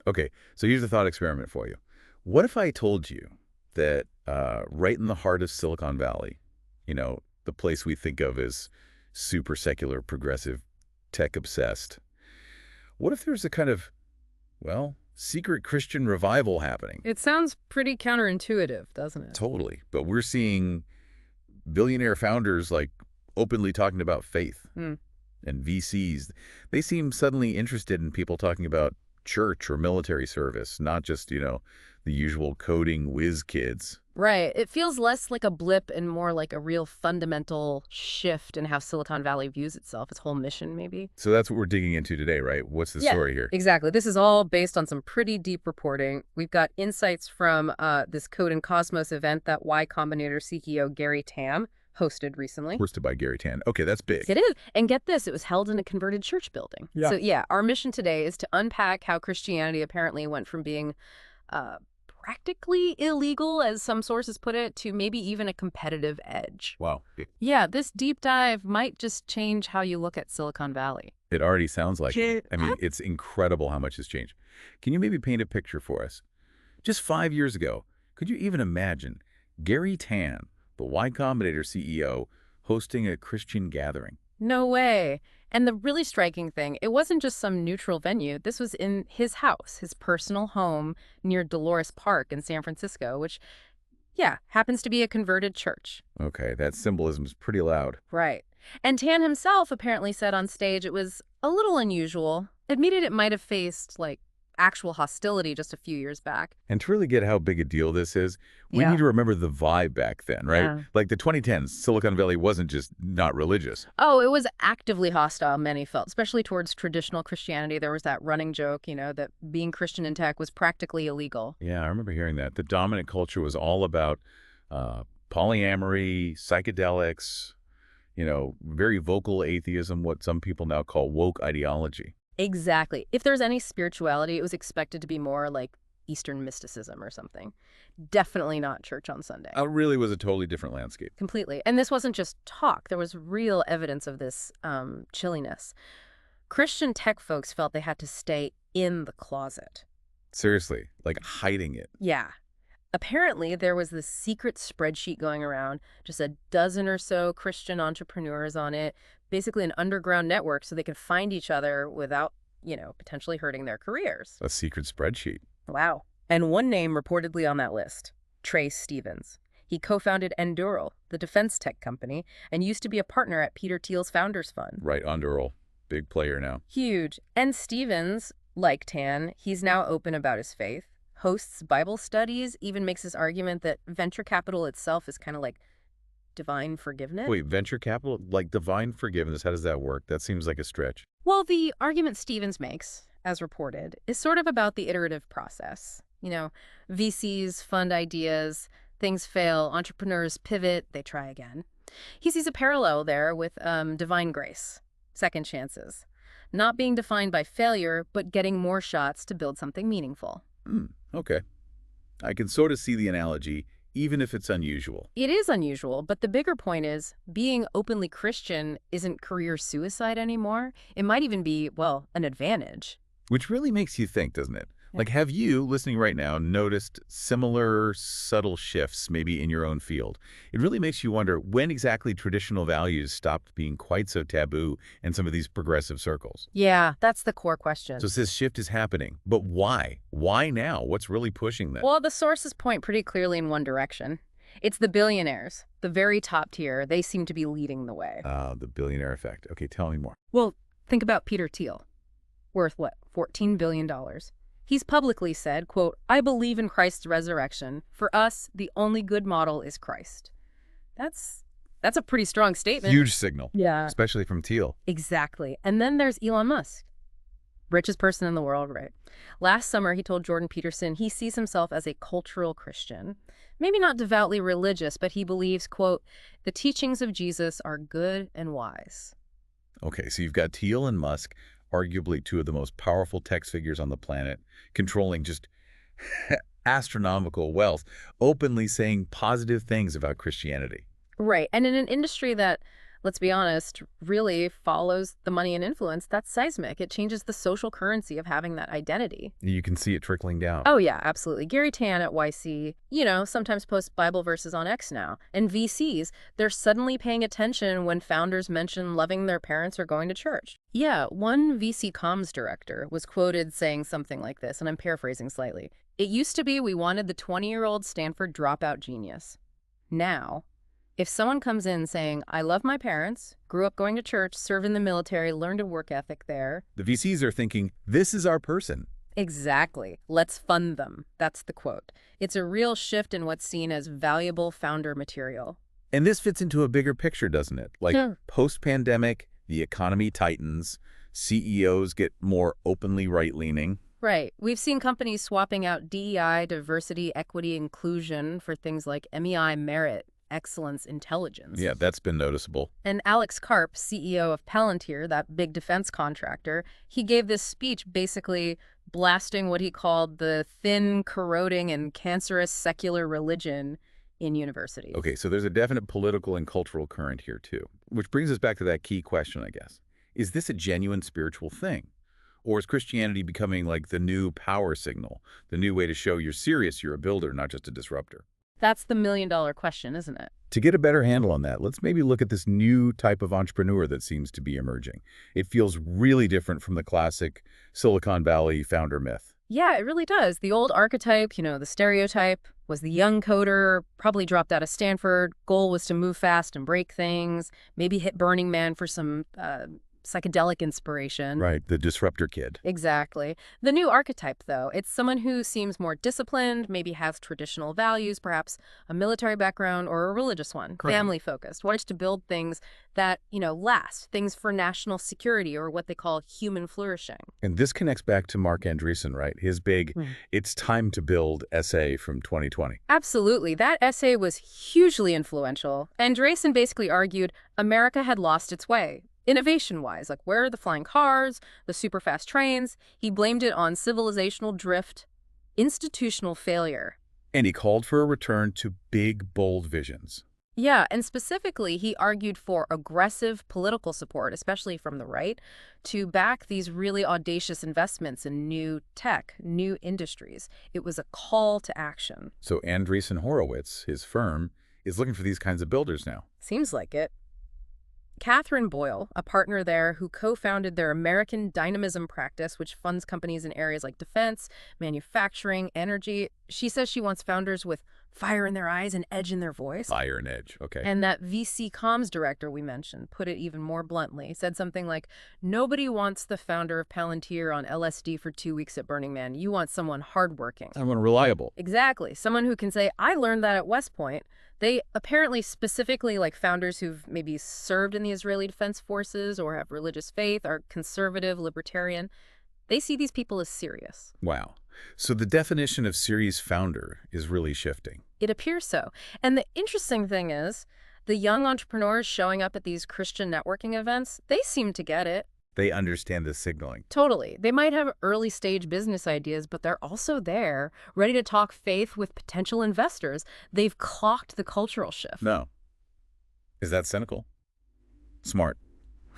Okay, so here's a thought experiment for you. What if I told you that right in the heart of Silicon Valley, the place we think of as super secular, progressive, tech-obsessed, what if there's a kind of, well, secret Christian revival happening? It sounds pretty counterintuitive, doesn't it? Totally. But we're seeing billionaire founders like openly talking about faith. Hmm. And VCs, they seem suddenly interested in people talking about church or military service, not just, the usual coding whiz kids. Right. It feels less like a blip and more like a real fundamental shift in how Silicon Valley views itself, its whole mission, maybe. So that's what we're digging into today, right? What's the story here? Exactly. This is all based on some pretty deep reporting. We've got insights from this Code and Cosmos event that Y Combinator CEO Gary Tam hosted recently. Hosted by Gary Tan. Okay, that's big. It is. And get this, it was held in a converted church building. Yeah. So yeah, our mission today is to unpack how Christianity apparently went from being practically illegal, as some sources put it, to maybe even a competitive edge. Wow. Yeah, this deep dive might just change how you look at Silicon Valley. It already sounds like it. I mean, What? it's incredible how much has changed. Can you maybe paint a picture for us? Just 5 years ago, could you even imagine Gary Tan, the Y Combinator CEO, hosting a Christian gathering? No way. And the really striking thing, it wasn't just some neutral venue. This was in his house, his personal home near Dolores Park in San Francisco, which, yeah, happens to be a converted church. Okay, that symbolism is pretty loud. Right. And Tan himself apparently said on stage it was a little unusual, admitted it might have faced, like, actual hostility just a few years back. And to really get how big a deal this is, we Yeah. need to remember the vibe back then, right? Yeah. Like the 2010s, Silicon Valley wasn't just not religious. Oh, it was actively hostile, many felt, especially towards traditional Christianity. There was that running joke, that being Christian in tech was practically illegal. Yeah, I remember hearing that. The dominant culture was all about polyamory, psychedelics, very vocal atheism, what some people now call woke ideology. Exactly. If there's any spirituality, it was expected to be more like Eastern mysticism or something. Definitely not church on Sunday. It really was a totally different landscape. Completely. And this wasn't just talk. There was real evidence of this chilliness. Christian tech folks felt they had to stay in the closet. Seriously, like hiding it. Yeah. Apparently, there was this secret spreadsheet going around, just a dozen or so Christian entrepreneurs on it, basically an underground network so they could find each other without, potentially hurting their careers. A secret spreadsheet. Wow. And one name reportedly on that list, Trace Stevens. He co-founded Enduro, the defense tech company, and used to be a partner at Peter Thiel's Founders Fund. Right, Underl. Big player now. Huge. And Stevens, like Tan, he's now open about his faith, hosts Bible studies, even makes this argument that venture capital itself is kind of like divine forgiveness. Wait, venture capital? Like divine forgiveness, how does that work? That seems like a stretch. Well, the argument Stevens makes, as reported, is sort of about the iterative process. VCs fund ideas, things fail, entrepreneurs pivot, they try again. He sees a parallel there with divine grace, second chances, not being defined by failure, but getting more shots to build something meaningful. Okay. I can sort of see the analogy, even if it's unusual. It is unusual, but the bigger point is being openly Christian isn't career suicide anymore. It might even be, well, an advantage. Which really makes you think, doesn't it? Yeah. Like, have you, listening right now, noticed similar subtle shifts maybe in your own field? It really makes you wonder when exactly traditional values stopped being quite so taboo in some of these progressive circles. Yeah, that's the core question. So this shift is happening, but why? Why now? What's really pushing that? Well, the sources point pretty clearly in one direction. It's the billionaires, the very top tier. They seem to be leading the way. The billionaire effect. Okay, tell me more. Well, think about Peter Thiel, worth what, $14 billion. He's publicly said, quote, "I believe in Christ's resurrection. For us, the only good model is Christ." That's a pretty strong statement. Huge signal. Yeah. Especially from Thiel. Exactly. And then there's Elon Musk, richest person in the world, right? Last summer, he told Jordan Peterson he sees himself as a cultural Christian. Maybe not devoutly religious, but he believes, quote, "the teachings of Jesus are good and wise." Okay, so you've got Thiel and Musk, arguably two of the most powerful tech figures on the planet, controlling just astronomical wealth, openly saying positive things about Christianity. Right. And in an industry that, let's be honest, really follows the money and influence, that's seismic. It changes the social currency of having that identity. You can see it trickling down. Oh, yeah, absolutely. Gary Tan at YC, sometimes posts Bible verses on X now. And VCs, they're suddenly paying attention when founders mention loving their parents or going to church. Yeah, one VC comms director was quoted saying something like this, and I'm paraphrasing slightly. It used to be we wanted the 20-year-old Stanford dropout genius. Now, if someone comes in saying, I love my parents, grew up going to church, served in the military, learned a work ethic there. The VCs are thinking, this is our person. Exactly. Let's fund them. That's the quote. It's a real shift in what's seen as valuable founder material. And this fits into a bigger picture, doesn't it? Like Sure. post-pandemic, the economy tightens, CEOs get more openly right-leaning. Right. We've seen companies swapping out DEI, diversity, equity, inclusion for things like MEI, merit, excellence, intelligence. Yeah, that's been noticeable. And Alex Karp, CEO of Palantir, that big defense contractor, he gave this speech basically blasting what he called the thin, corroding, and cancerous secular religion in universities. Okay, so there's a definite political and cultural current here, too. Which brings us back to that key question, I guess. Is this a genuine spiritual thing? Or is Christianity becoming like the new power signal, the new way to show you're serious, you're a builder, not just a disruptor? That's the million-dollar question, isn't it? To get a better handle on that, let's maybe look at this new type of entrepreneur that seems to be emerging. It feels really different from the classic Silicon Valley founder myth. Yeah, it really does. The old archetype, the stereotype, was the young coder, probably dropped out of Stanford. Goal was to move fast and break things, maybe hit Burning Man for some psychedelic inspiration. Right, the disruptor kid. Exactly. The new archetype, though, it's someone who seems more disciplined, maybe has traditional values, perhaps a military background or a religious one, Correct. family-focused, wants to build things that, last, things for national security or what they call human flourishing. And this connects back to Mark Andreessen, right? His big, It's Time to Build essay from 2020. Absolutely. That essay was hugely influential. Andreessen basically argued America had lost its way. Innovation-wise, like where are the flying cars, the super-fast trains? He blamed it on civilizational drift, institutional failure. And he called for a return to big, bold visions. Yeah, and specifically, he argued for aggressive political support, especially from the right, to back these really audacious investments in new tech, new industries. It was a call to action. So Andreessen Horowitz, his firm, is looking for these kinds of builders now. Seems like it. Catherine Boyle, a partner there who co-founded their American Dynamism practice, which funds companies in areas like defense, manufacturing, energy, she says she wants founders with fire in their eyes and edge in their voice. Fire and edge, okay. And that VC comms director we mentioned put it even more bluntly, said something like, nobody wants the founder of Palantir on LSD for 2 weeks at Burning Man. You want someone hardworking. Someone reliable. Exactly. Someone who can say, I learned that at West Point. They apparently specifically like founders who've maybe served in the Israeli Defense Forces or have religious faith, are conservative, libertarian. They see these people as serious. Wow. So the definition of serious founder is really shifting. It appears so. And the interesting thing is, the young entrepreneurs showing up at these Christian networking events, they seem to get it. They understand the signaling. Totally. They might have early stage business ideas, but they're also there, ready to talk faith with potential investors. They've clocked the cultural shift. No. Is that cynical? Smart.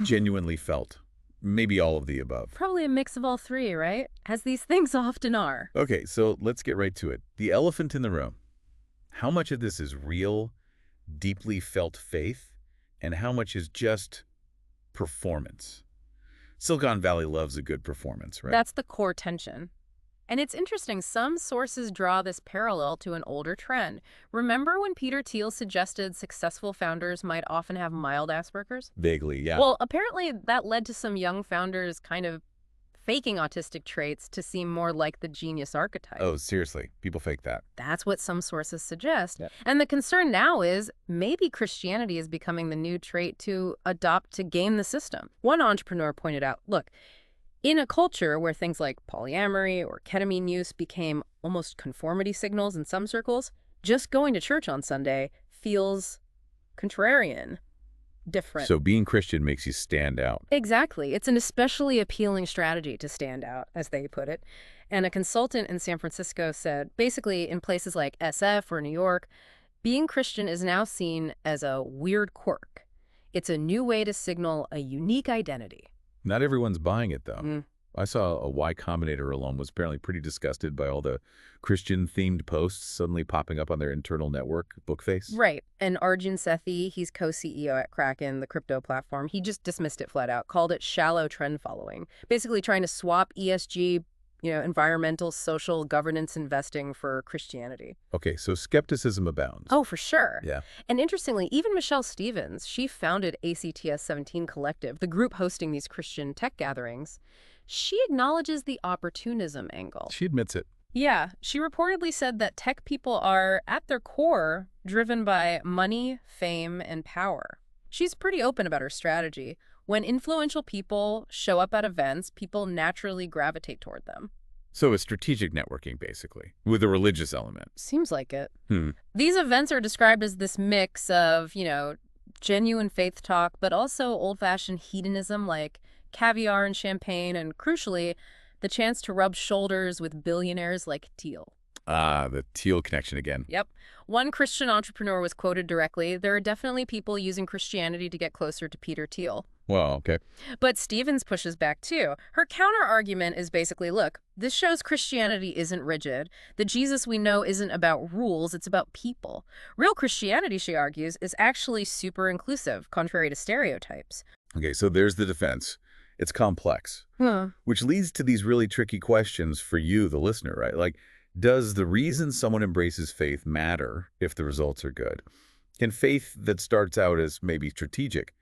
Genuinely felt. Maybe all of the above. Probably a mix of all three, right? As these things often are. Okay, so let's get right to it. The elephant in the room. How much of this is real, deeply felt faith, and how much is just performance? Silicon Valley loves a good performance, right? That's the core tension. And it's interesting, some sources draw this parallel to an older trend. Remember when Peter Thiel suggested successful founders might often have mild Asperger's? Vaguely, yeah. Well, apparently that led to some young founders kind of faking autistic traits to seem more like the genius archetype. Oh, seriously. People fake that. That's what some sources suggest. Yep. And the concern now is maybe Christianity is becoming the new trait to adopt to game the system. One entrepreneur pointed out, look, in a culture where things like polyamory or ketamine use became almost conformity signals in some circles, just going to church on Sunday feels contrarian, different. So being Christian makes you stand out. Exactly. It's an especially appealing strategy to stand out, as they put it. And a consultant in San Francisco said, basically in places like SF or New York, being Christian is now seen as a weird quirk. It's a new way to signal a unique identity. Not everyone's buying it, though. Mm. I saw a Y Combinator alum was apparently pretty disgusted by all the Christian-themed posts suddenly popping up on their internal network, Bookface. Right. And Arjun Sethi, he's co-CEO at Kraken, the crypto platform, he just dismissed it flat out, called it shallow trend following, basically trying to swap ESG, environmental, social, governance investing for Christianity. Okay, so skepticism abounds. Oh, for sure. Yeah. And interestingly, even Michelle Stevens, she founded ACTS 17 Collective, the group hosting these Christian tech gatherings. She acknowledges the opportunism angle. She admits it. Yeah, she reportedly said that tech people are, at their core, driven by money, fame, and power. She's pretty open about her strategy. When influential people show up at events, people naturally gravitate toward them. So it's strategic networking, basically, with a religious element. Seems like it. Hmm. These events are described as this mix of, genuine faith talk, but also old-fashioned hedonism like caviar and champagne, and crucially, the chance to rub shoulders with billionaires like Thiel. Ah, the Thiel connection again. Yep. One Christian entrepreneur was quoted directly, "There are definitely people using Christianity to get closer to Peter Thiel." Well, okay. But Stevens pushes back too. Her counter-argument is basically, look, this shows Christianity isn't rigid. The Jesus we know isn't about rules, it's about people. Real Christianity, she argues, is actually super inclusive, contrary to stereotypes. Okay, so there's the defense. It's complex, which leads to these really tricky questions for you, the listener, right? Like, does the reason someone embraces faith matter if the results are good? Can faith that starts out as maybe strategic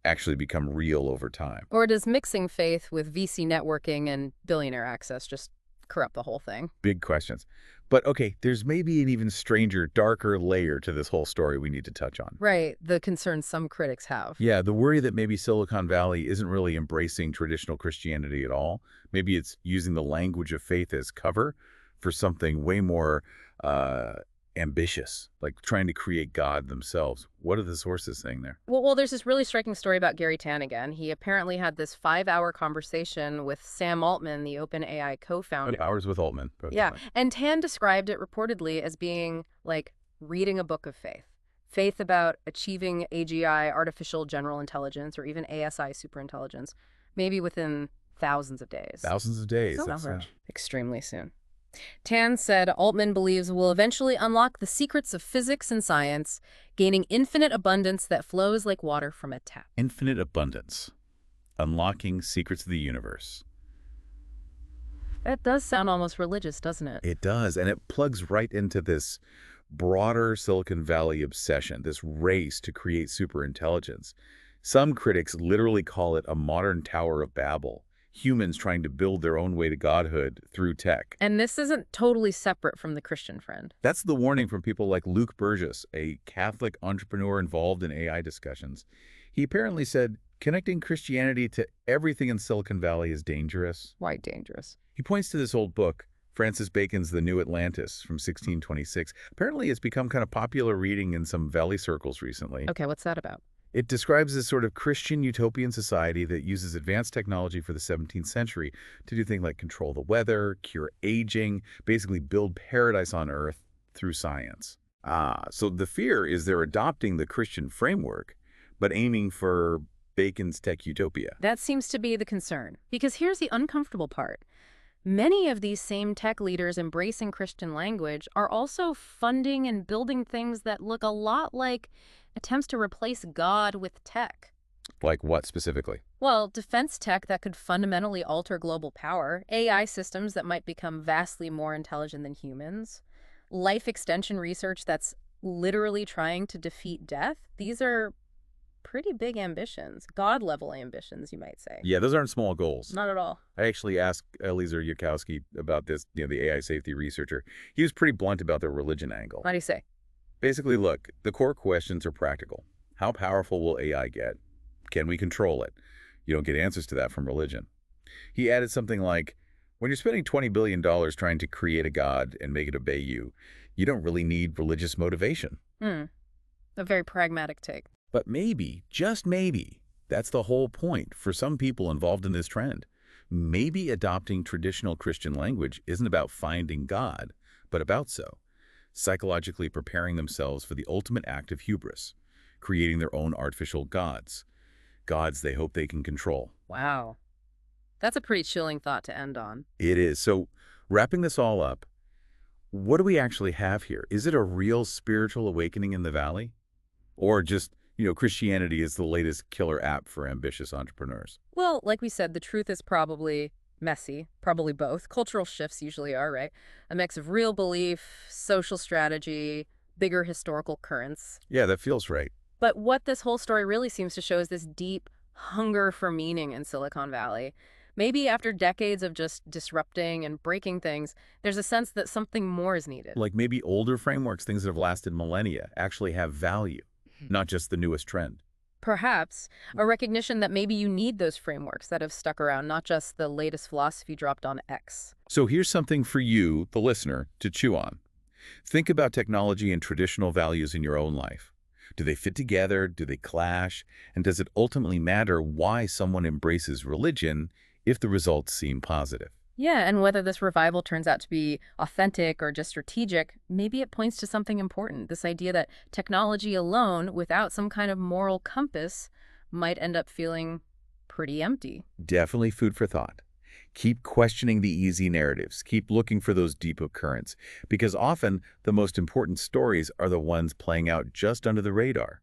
actually become real over time? Or does mixing faith with VC networking and billionaire access just corrupt the whole thing? Big questions. But okay, there's maybe an even stranger, darker layer to this whole story we need to touch on. Right, the concerns some critics have. Yeah, the worry that maybe Silicon Valley isn't really embracing traditional Christianity at all. Maybe it's using the language of faith as cover for something way more ambitious, like trying to create God themselves. What are the sources saying there? Well, there's this really striking story about Gary Tan again. He apparently had this 5-hour conversation with Sam Altman, the OpenAI co-founder. Hours with Altman. Yeah, and Tan described it reportedly as being like reading a book of faith. Faith about achieving AGI, artificial general intelligence, or even ASI superintelligence, maybe within thousands of days. Thousands of days. So extremely soon. Tan said Altman believes we'll eventually unlock the secrets of physics and science, gaining infinite abundance that flows like water from a tap. Infinite abundance. Unlocking secrets of the universe. That does sound almost religious, doesn't it? It does, and it plugs right into this broader Silicon Valley obsession, this race to create superintelligence. Some critics literally call it a modern Tower of Babel. Humans trying to build their own way to godhood through tech. And this isn't totally separate from the Christian friend. That's the warning from people like Luke Burgess, a Catholic entrepreneur involved in AI discussions. He apparently said, connecting Christianity to everything in Silicon Valley is dangerous. Why dangerous? He points to this old book, Francis Bacon's The New Atlantis from 1626. Apparently it's become kind of popular reading in some Valley circles recently. Okay, what's that about? It describes this sort of Christian utopian society that uses advanced technology for the 17th century to do things like control the weather, cure aging, basically build paradise on Earth through science. So the fear is they're adopting the Christian framework, but aiming for Bacon's tech utopia. That seems to be the concern. Because here's the uncomfortable part. Many of these same tech leaders embracing Christian language are also funding and building things that look a lot like attempts to replace God with tech. Like what specifically? Well, defense tech that could fundamentally alter global power, AI systems that might become vastly more intelligent than humans, life extension research that's literally trying to defeat death. These are pretty big ambitions, God-level ambitions, you might say. Yeah, those aren't small goals. Not at all. I actually asked Eliezer Yudkowsky about this, the AI safety researcher. He was pretty blunt about the religion angle. What do you say? Basically, look, the core questions are practical. How powerful will AI get? Can we control it? You don't get answers to that from religion. He added something like, when you're spending $20 billion trying to create a god and make it obey you, you don't really need religious motivation. A very pragmatic take. But maybe, just maybe, that's the whole point for some people involved in this trend. Maybe adopting traditional Christian language isn't about finding God, but about psychologically preparing themselves for the ultimate act of hubris, creating their own artificial gods, gods they hope they can control. Wow. That's a pretty chilling thought to end on. It is. So, wrapping this all up, what do we actually have here? Is it a real spiritual awakening in the valley? Or just, Christianity is the latest killer app for ambitious entrepreneurs? Well, like we said, the truth is probably messy, probably both. Cultural shifts usually are, right? A mix of real belief, social strategy, bigger historical currents. Yeah, that feels right. But what this whole story really seems to show is this deep hunger for meaning in Silicon Valley. Maybe after decades of just disrupting and breaking things, there's a sense that something more is needed. Like maybe older frameworks, things that have lasted millennia, actually have value, not just the newest trend. Perhaps a recognition that maybe you need those frameworks that have stuck around, not just the latest philosophy dropped on X. So here's something for you, the listener, to chew on. Think about technology and traditional values in your own life. Do they fit together? Do they clash? And does it ultimately matter why someone embraces religion if the results seem positive? Yeah, and whether this revival turns out to be authentic or just strategic, maybe it points to something important. This idea that technology alone, without some kind of moral compass, might end up feeling pretty empty. Definitely food for thought. Keep questioning the easy narratives. Keep looking for those deeper currents, because often the most important stories are the ones playing out just under the radar.